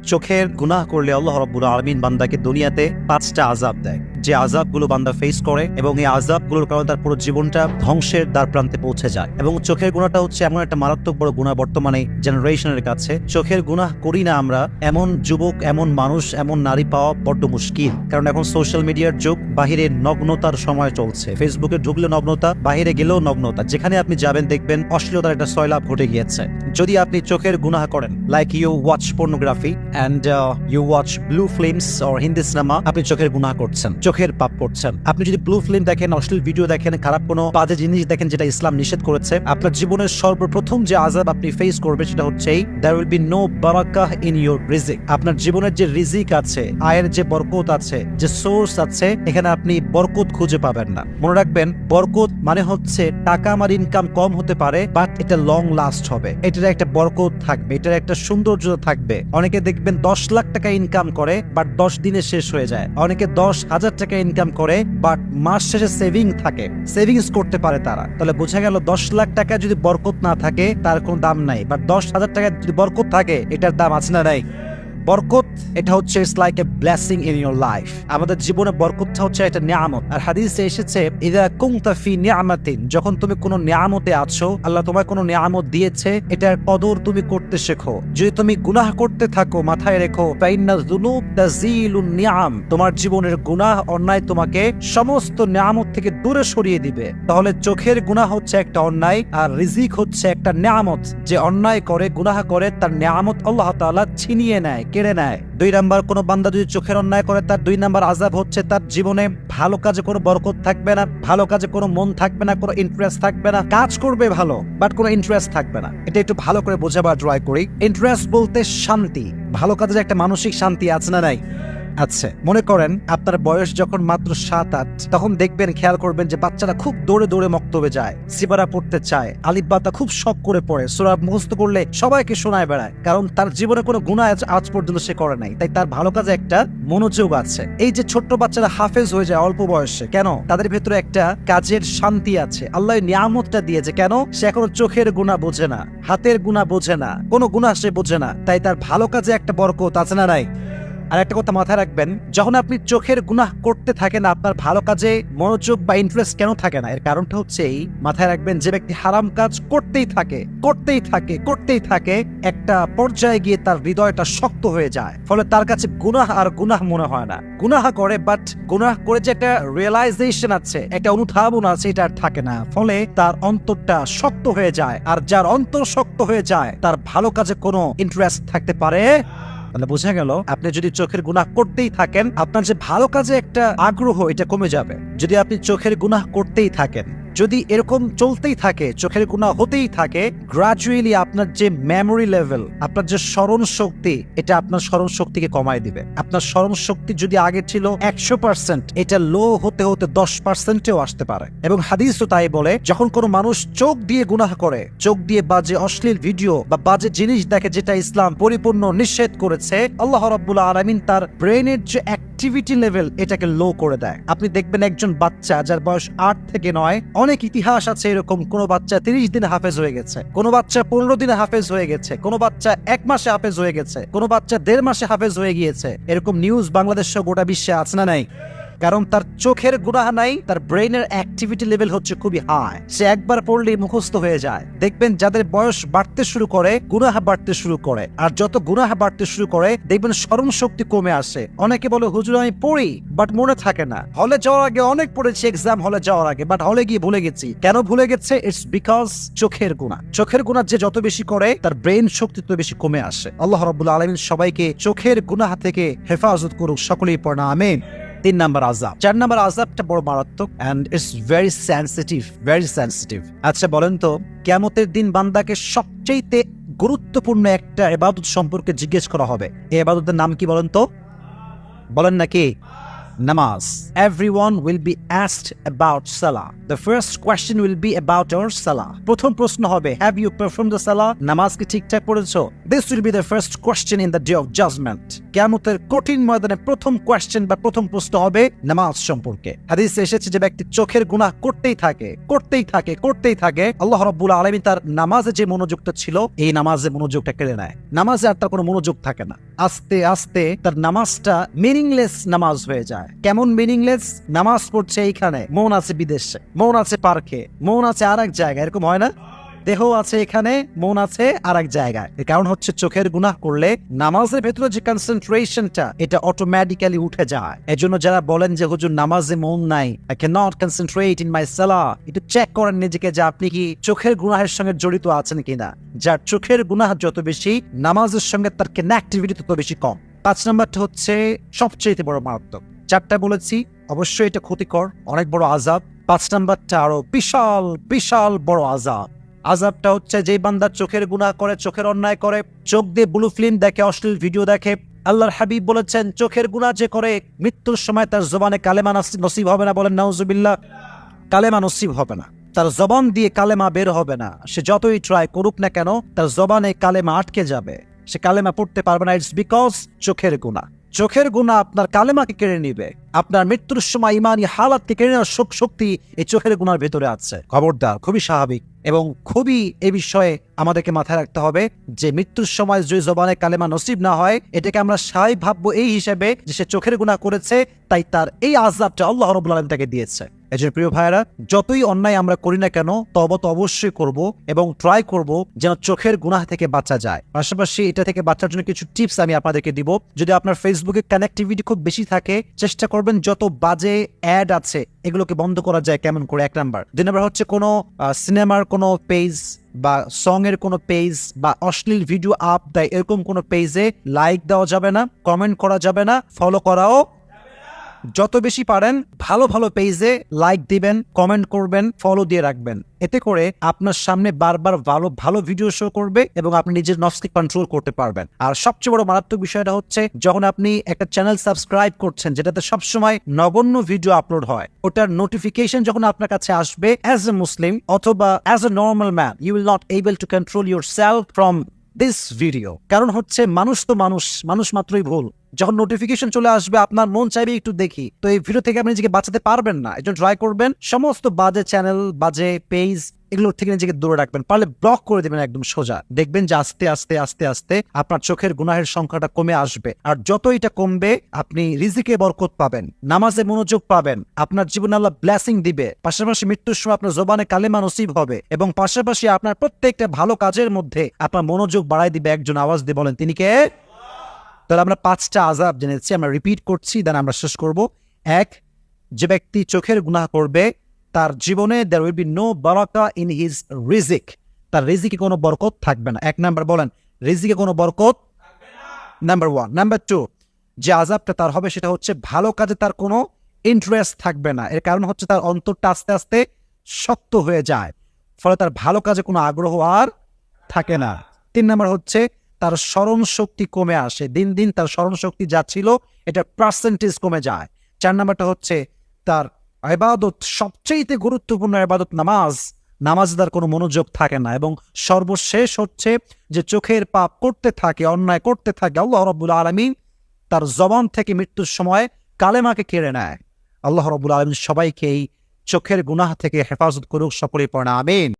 চোখের গুনাহ করলে আল্লাহ রাব্বুল আলামিন বান্দাকে দুনিয়াতে 5টা আযাব দেয়, যে আযাবগুলো বান্দা ফেস করে এবং এই আযাবগুলোর কারণে তার পুরো জীবনটা ধ্বংসের দ্বার প্রান্তে পৌঁছে যায়। এবং চোখের গুনাহটা হচ্ছে এমন একটা মারাত্মক বড় গুনাহ বর্তমানে জেনারেশনের কাছে। চোখের গুনাহ করি না আমরা এমন যুবক, এমন মানুষ, এমন নারী পাওয়া বড্ড মুশকিল। কারণ এখন সোশ্যাল মিডিয়ার যুগ, বাহিরে নগ্নতার সময় চলছে। ফেসবুকে ঢুকলে নগ্নতা, বাহিরে গেলেও নগ্নতা। যেখানে আপনি যাবেন দেখবেন অশ্লীলতার একটা সয়লাভ ঘটে গিয়েছে। যদি আপনি চোখের গুনাহ করেন, like you watch pornography and you watch blue films or Hindi cinema, আপনি চোখের গুনাহ করছেন, চোখের পাপ করছেন। আপনি যদি ব্লু ফিল্ম দেখেন, অশ্লীল ভিডিও দেখেন, খারাপ কোনো বাজে জিনিস দেখেন যেটা ইসলাম নিষেধ করেছে, আপনার জীবনের সর্বপ্রথম যে আযাব আপনি ফেস করবেন সেটা হচ্ছে there will be no barakah in your রিজিক। আপনার জীবনের যে রিজিক আছে, আয়ের যে বরকত আছে, যে সোর্স আছে, এখানে আপনি বরকত খুঁজে পাবেন না। মনে রাখবেন, বরকত মানে হচ্ছে টাকা আমার ইনকাম কম হতে পারে বাট এটা লং লাস্ট হবে, এটার একটা বরকত থাকবে, এটার একটা সৌন্দর্য থাকবে। অনেকে দেখবেন 10 লাখ টাকা ইনকাম করে বাট 10 দিনে শেষ হয়ে যায়। অনেকে 10,000 টাকা ইনকাম করে বাট মাস শেষে সেভিং থাকে, সেভিংস করতে পারে তারা। তাহলে বোঝা গেল 10 লাখ টাকা যদি বরকত না থাকে তার কোনো দাম নাই, বাট 10,000 টাকা যদি বরকত থাকে এটার দাম আছে না নাই? বরকত এটা হচ্ছে it's like a blessing in your life. আমাদের জীবনে বরকতটা হচ্ছে একটা নিয়ামত। আর হাদিসে এসেছে ইযা কুনতা ফি নিয়ামাতিন, যখন তুমি কোনো নিয়ামতে আছো, আল্লাহ তোমায় কোনো নিয়ামত দিয়েছে, এটার কদর তুমি করতে শেখো। যদি তুমি গুনাহ করতে থাকো, মাথায় রেখো ফাইন্না যুনুব তাযিলুন নিয়াম, তোমার জীবনের গুনাহ অন্যায় তোমাকে সমস্ত নিয়ামত থেকে দূরে সরিয়ে দিবে। তাহলে চোখের গুনাহ হচ্ছে একটা অন্যায়, আর রিজিক হচ্ছে একটা নিয়ামত। যে অন্যায় করে, গুনাহ করে, তার নিয়ামত আল্লাহ তাআলা ছিনিয়ে নেয়, কেড়ে নেয়। 2 নাম্বার, কোন বান্দা যদি চোখের অন্যায় করে, তার 2 নাম্বার আযাব হচ্ছে তার জীবনে ভালো কাজে কোনো বরকত থাকবে না, ভালো কাজে কোনো মন থাকবে না, কোনো ইন্টারেস্ট থাকবে না। কাজ করবে ভালো বাট কোনো ইন্টারেস্ট থাকবে না। এটা একটু ভালো করে বোঝাবার ট্রাই করি। ইন্টারেস্ট বলতে শান্তি, ভালো কাজের একটা মানসিক শান্তি আছে না নাই? আচ্ছা, মনে করেন আপনার বয়স যখন মাত্র 7-8, তখন দেখবেন, খেয়াল করবেন যে বাচ্চারা খুব দৌড়ে দৌড়ে মক্তবে যায়, সিবারা পড়তে চায়, আলিফ বাতা খুব শখ করে পড়ে, সূরা মুখস্থ করলে সবাইকে শোনায় বেড়ায়। কারণ তার জীবনে কোনো গুনাহ আজ পর্যন্ত সে করে নাই, তাই তার ভালো কাজে একটা মনোযোগ আছে। এই যে ছোট্ট বাচ্চারা হাফেজ হয়ে যায় অল্প বয়সে, কেন? তাদের ভেতরে একটা কাজের শান্তি আছে, আল্লাহ নিয়ামতটা দিয়েছে। কেন? সে এখনো চোখের গুনাহ বোঝে না, হাতের গুনাহ বোঝে না, কোনো গুনাহ সে বোঝে না, তাই তার ভালো কাজে একটা বরকত আছে না নাই? আর একটা কথা মাথায় রাখবেন, যখন আপনি চোখের গুনাহ করতে থাকেন, আপনার ভালো কাজে মনোযোগ বা ইন্টারেস্ট কেন থাকে না? এর কারণটা হচ্ছে এই, মাথায় রাখবেন, যে ব্যক্তি হারাম কাজ করতেই থাকে, একটা পর্যায়ে গিয়ে তার হৃদয়টা শক্ত হয়ে যায়, ফলে তার কাছে গুনাহ আর গুনাহ মনে হয় না। গুনাহ করে বাট গুনাহ করে যে একটা রিয়েলাইজেশন আছে, একটা অনুধাবন আছে, এটা আর থাকে না, ফলে তার অন্তরটা শক্ত হয়ে যায়। আর যার অন্তর শক্ত হয়ে যায়, তার ভালো কাজে কোনো ইন্টারেস্ট থাকতে পারে। তাহলে বোঝা গেল, আপনি যদি চোখের গুনাহ করতেই থাকেন, আপনার যে ভালো কাজে একটা আগ্রহ, এটা কমে যাবে। যদি আপনি চোখের গুনাহ করতেই থাকেন, যদি এরকম চলতেই থাকে, চোখের গুনাহ হতেই থাকে, গ্রাজুয়ালি আপনার যে মেমোরি লেভেল, আপনার যে স্মরণ শক্তি, এটা আপনার স্মরণ শক্তিকে কমায় দিবে। আপনার স্মরণ শক্তি যদি আগে ছিল 100%, এটা লো হতে হতে 10%-এও আসতে পারে। এবং হাদিসও তাই বলে, যখন কোনো মানুষ চোখ দিয়ে গুনাহ করে, চোখ দিয়ে বাজে অশ্লীল ভিডিও বা বাজে জিনিস দেখে, যেটা ইসলাম পরিপূর্ণ নিষেধ করেছে, আল্লাহ রাব্বুল আলামিন তার ব্রেনের যে অ্যাক্টিভিটি লেভেল, এটাকে লো করে দেয়। আপনি দেখবেন একজন বাচ্চা যার বয়স 8 থেকে 9, অনেক ইতিহাস আছে এরকম, কোন বাচ্চা 30 দিনে হাফেজ হয়ে গেছে, কোন বাচ্চা 15 দিনে হাফেজ হয়ে গেছে, কোন বাচ্চা 1 মাসে হাফেজ হয়ে গেছে, কোন বাচ্চা 1.5 মাসে হাফেজ হয়ে গিয়েছে। এরকম নিউজ বাংলাদেশ সহ গোটা বিশ্বে আছে না নাই? কারণ তার চোখের গুনাহ নাই, তার ব্রেনের অ্যাক্টিভিটি লেভেল হচ্ছে খুবই হাই, সে একবার পড়লেই মুখস্থ হয়ে যায়। দেখবেন যাদের বয়স বাড়তে শুরু করে, গুনাহ বাড়তে শুরু করে, আর যত গুনাহ বাড়তে শুরু করে, দেখবেন স্মরণ শক্তি কমে আসে। অনেকে বলে, হুজুর আমি পড়ি বাট মনে থাকে না, হলে যাওয়ার আগে অনেক পড়েছি, এক্সাম হলে যাওয়ার আগে, বাট হলে গিয়ে ভুলে গেছি। কেন ভুলে গেছে? ইটস বিকজ চোখের গুনাহ। চোখের গুনাহ যে যত বেশি করে, তার ব্রেন শক্তি তত বেশি কমে আসে। আল্লাহ রাব্বুল আলামিন সবাইকে চোখের গুনাহ থেকে হেফাজত করুক, সকলেই পড়না আমিন। 3 নাম্বার আযাব। 4 নাম্বার আযাবটা বড় মারাত্মক and it's very sensitive. আচ্ছা বলেন তো, কিয়ামতের দিন বান্দাকে সবচেয়ে গুরুত্বপূর্ণ একটা ইবাদত সম্পর্কে জিজ্ঞেস করা হবে। এই ইবাদতের নাম কি বলেন তো? বলেন নাকি? নামাজ। Everyone will be asked about salah. The first question will be about your salah. প্রথম প্রশ্ন হবে, have you performed the salah? নামাজ কি ঠিকঠাক পড়েছো? This will be the first question in the day of judgment. কিয়ামতের কঠিন ময়দানে প্রথম কোয়েশ্চেন বা প্রথম প্রশ্ন হবে নামাজ সম্পর্কে। হাদিসে এসেছে যে ব্যক্তি চোখের গুনাহ করতেই থাকে, আল্লাহ রাব্বুল আলামিন তার নামাজে যে মনোযোগটা ছিল এই নামাজে মনোযোগটা কেড়ে নেয়। নামাজে আর তার কোনো মনোযোগ থাকে না। আস্তে আস্তে তার নামাজটা মিনিংলেস নামাজ হয়ে যায়। কেমন মিনিংলেস? নামাজ পড়ছে এইখানে, মন আছে বিদেশে, মন আছে পার্কে, মন আছে আর এক জায়গায়, এরকম হয় না? দেহ আছে এখানে, মন আছে আর এক জায়গায়। এর কারণ হচ্ছে চোখের গুনাহ করলে নামাজের ভেতরে যে কনসেন্ট্রেশনটা এটা অটোমেটিক্যালি উঠে যায়। এজন্য যারা বলেন যে হুজুর নামাজে মন নাই, I can not concentrate in my সালাহ, একটু চেক করেন নিজেকে যে আপনি কি চোখের গুনাহের সঙ্গে জড়িত আছেন কিনা। যার চোখের গুনাহ যত বেশি, নামাজের সঙ্গে তার কানেক্টিভিটি তত বেশি কম। 5 নম্বরটা হচ্ছে সবচেয়ে বড় মারাত্মক। 4টা বলেছি, অবশ্যই এটা ক্ষতিকর, অনেক বড় আযাব। 5 নম্বরটা আরো বিশাল বিশাল বড় আযাব। আযাবটা হচ্ছে যেই বান্দা চোখের গুনাহ করে, চোখের অন্যায় করে, চোখ দিয়ে ব্লু ফিল্ম দেখে, অশ্লীল ভিডিও দেখে, আল্লাহর হাবিব বলেছেন চোখের গুনাহ যে করে মৃত্যুর সময় তার জবানে কালেমা নসিব হবে না। বলেন নাউজুবিল্লাহ। কালেমা নসিব হবে না, তার জবান দিয়ে কালেমা বের হবে না। সে যতই ট্রাই করুক না কেন তার জবানে কালেমা আটকে যাবে, সে কালেমা পড়তে পারবে না। ইটস বিকজ চোখের গুনাহ। চোখের গুনাহ আপনার কালেমাকে কেড়ে নিবে। আপনার মৃত্যুর সময় ইমানি হালাতকে কেড়ে নেওয়ার শক্তি এই চোখের গুনার ভেতরে আছে। খবরদার, খুবই স্বাভাবিক এবং খুবই এ বিষয়ে আমাদেরকে মাথায় রাখতে হবে যে মৃত্যুর সময় যদি জবানে কালেমা নসিব না হয়, এটাকে আমরা স্বাভাবিক ভাববো এই হিসেবে যে সে চোখের গুনাহ করেছে, তাই তার এই আযাবটা আল্লাহ রাব্বুল আলামিন তাকে দিয়েছে। এজন্য প্রিয় ভাইরা, যতই অন্যায় আমরা করি না কেন তওবা তো অবশ্যই করব এবং ট্রাই করব যেন চোখের গুনাহ থেকে বাঁচা যায়। পাশাপাশি এটা থেকে বাঁচার জন্য কিছু টিপস আমি আপনাদেরকে দিব। যদি আপনার ফেসবুকে কানেক্টিভিটি খুব বেশি থাকে, চেষ্টা করবেন যত বাজে অ্যাড আছে এগুলোকে বন্ধ করা যায় কেমন করে, 1 নাম্বার। 2 নাম্বার হচ্ছে কোনো সিনেমার কোনো পেজ বা সং এর কোনো পেজ বা অশ্লীল ভিডিও আপ দেয় এরকম কোনো পেজে লাইক দেওয়া যাবে না, কমেন্ট করা যাবে না, ফলো করাও। যত বেশি পারেন ভালো ভালো পেজে লাইক দিবেন, কমেন্ট করবেন, ফলো দিয়ে রাখবেন। এতে করে আপনার সামনে বারবার ভালো ভালো ভিডিও শো করবে এবং আপনি নিজের নফসকে কন্ট্রোল করতে পারবেন। আর সবচেয়ে বড় মারাত্মক বিষয়টা হচ্ছে যখন আপনি একটা চ্যানেল সাবস্ক্রাইব করছেন যেটাতে সবসময় নগণ্য ভিডিও আপলোড হয়, ওটার নোটিফিকেশন যখন আপনার কাছে আসবে, অ্যাজ এ মুসলিম অথবা as a normal man, you will not able to control your self from this video. কারণ হচ্ছে মানুষ তো মানুষ মাত্রই ভুল। যখন নোটিফিকেশন চলে আসবে আপনার মন চাইবে একটু দেখি, তো এই ভিডিও থেকে আপনি নিজেকে বাঁচাতে পারবেন না। এজন্য ট্রাই করবেন সমস্ত বাজে চ্যানেল, বাজে পেজ এগুলোর থেকে নিজেকে দূরে রাখবেন, পারলে ব্লক করে দেবেন একদম সোজা। দেখবেন যে আস্তে আস্তে আস্তে আস্তে আপনার চোখের গুনাহের সংখ্যাটা কমে আসবে। আর যত এটা কমবে আপনি রিজিকে বরকত পাবেন, নামাজে মনোযোগ পাবেন, আপনার জীবনে আল্লাহ ব্লেসিং দিবে, পাশাপাশি মৃত্যুর সময় আপনার জবানে কালেমা নসিব হবে এবং পাশাপাশি আপনার প্রত্যেকটা ভালো কাজের মধ্যে আপনার মনোযোগ বাড়াই দিবে। একজন আওয়াজ দিয়ে বলেন তিনি কে? তাহলে আমরা 5টা আযাব জেনেছি, আমরা রিপিট করছি, দেন আমরা শেষ করব। 1, যে ব্যক্তি চোখের গুনাহ করবে তার জীবনে there will be no Baraka in his রিজিক, তার রিজিকে কোনো বরকত থাকবে না। 1 নাম্বার বলেন, রিজিকে কোনো বরকত থাকবে না, নাম্বার 1। নাম্বার 2, যে আযাবটা তার হবে সেটা হচ্ছে ভালো কাজে তার কোনো ইন্টারেস্ট থাকবে না। এর কারণ হচ্ছে তার অন্তরটা আস্তে আস্তে শক্ত হয়ে যায়, ফলে তার ভালো কাজে কোনো আগ্রহ আর থাকে না। 3 নাম্বার হচ্ছে তার স্মরণ শক্তি কমে আসে, দিন দিন তার স্মরণ শক্তি যা ছিল এটা পার্সেন্টেজ কমে যায়। 4 নাম্বারটা হচ্ছে তার ইবাদত, সবচেয়ে গুরুত্বপূর্ণ ইবাদত নামাজ তার কোনো মনোযোগ থাকে না। এবং সর্বশেষ হচ্ছে যে চোখের পাপ করতে থাকে, অন্যায় করতে থাকে, আল্লাহ রাব্বুল আলামিন তার জবান থেকে মৃত্যুর সময় কালেমাকে কেড়ে নেয়। আল্লাহ রাব্বুল আলামিন সবাইকে এই চোখের গুনাহ থেকে হেফাজত করুক, সকলেই পড়ে আমিন।